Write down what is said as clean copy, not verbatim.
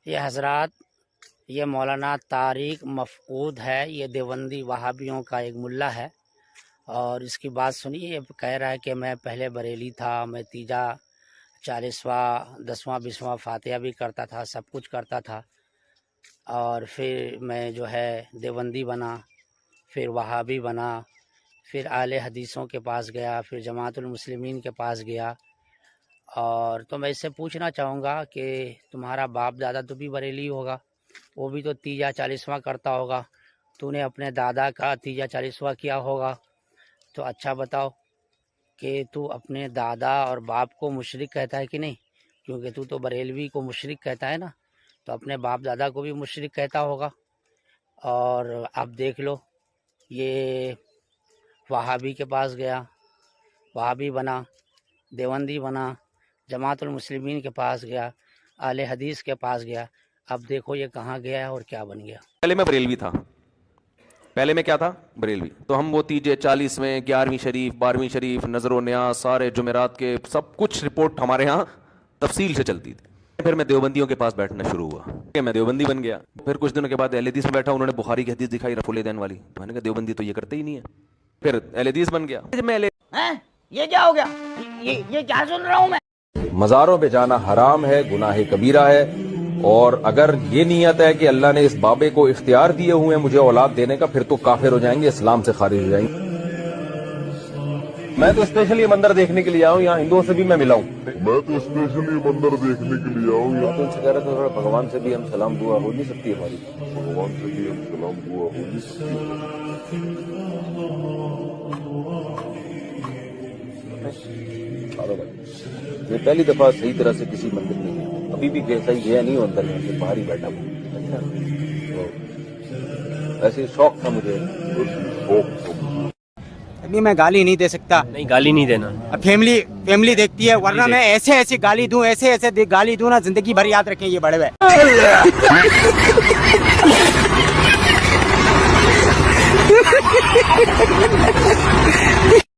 یہ حضرات، یہ مولانا طارق مفقود ہے، یہ دیوبندی وہابیوں کا ایک ملا ہے، اور اس کی بات سنیے. یہ کہہ رہا ہے کہ میں پہلے بریلی تھا، میں تیجا 40واں 10واں 20واں فاتحہ بھی کرتا تھا، سب کچھ کرتا تھا، اور پھر میں جو ہے دیوبندی بنا، پھر وہابی بنا، پھر اہل حدیثوں کے پاس گیا، پھر جماعت المسلمین کے پاس گیا. اور تو میں اس سے پوچھنا چاہوں گا کہ تمہارا باپ دادا تو بھی بریلی ہوگا، وہ بھی تو تیجا 40واں کرتا ہوگا، تو نے اپنے دادا کا تیجا 40واں کیا ہوگا. تو اچھا بتاؤ کہ تو اپنے دادا اور باپ کو مشرک کہتا ہے کہ نہیں؟ کیونکہ تو بریلوی کو مشرک کہتا ہے نا، تو اپنے باپ دادا کو بھی مشرک کہتا ہوگا. اور اب دیکھ لو، یہ وہابی کے پاس گیا، وہابی بنا، دیوبندی بنا، جماعت المسلمین کے پاس گیا، اہل حدیث کے پاس گیا. اب دیکھو یہ کہاں گیا اور کیا بن گیا. پہلے میں بریلوی تھا، پہلے میں کیا تھا؟ بریلوی. تو ہم وہ تیجے 40ویں 11ویں شریف 12ویں شریف نظر و نیاز سارے جمعرات کے سب کچھ رپورٹ ہمارے ہاں تفصیل سے چلتی تھی. پھر میں دیوبندیوں کے پاس بیٹھنا شروع ہوا کہ میں دیوبندی بن گیا. پھر کچھ دنوں کے بعد اہل حدیث میں بیٹھا، انہوں نے بخاری کی حدیث دکھائی رفع الیدین والی. میں نے کہا دیوبندی تو یہ کرتے ہی نہیں ہے. پھر اہل حدیث بن گیا. یہ کیا ہو گیا؟ یہ کیا سن رہا ہوں میں؟ مزاروں پہ جانا حرام ہے، گناہ کبیرہ ہے، اور اگر یہ نیت ہے کہ اللہ نے اس بابے کو اختیار دیے ہوئے ہیں مجھے اولاد دینے کا، پھر تو کافر ہو جائیں گے، اسلام سے خارج ہو جائیں گے. میں تو اسپیشل یہ منظر دیکھنے کے لیے آؤں، یہاں ہندوؤں سے بھی میں ملا ہوں. میں تو اسپیشل یہ منظر دیکھنے کے لیے آؤں. تو ان سے کہہ رہا تھا بھگوان سے بھی ہم سلام دعا ہو نہیں سکتی ہماری. بھگوان سے بھی ہم سلام دعا ہو نہیں سکتی. یہ پہلی دفعہ صحیح طرح سے کسی مندر میں گیا، ابھی بھی صحیح گیا نہیں ہوں اندر میں، سے باہر ہی بیٹھا ہوں. ایسے شوق تھا مجھے. ابھی میں گالی نہیں دے سکتا. نہیں، گالی نہیں دینا. فیملی دیکھتی ہے، ورنہ میں ایسے گالی دوں، ایسے گالی دوں نا، زندگی بھر یاد رکھیں یہ بڑے ہوئے.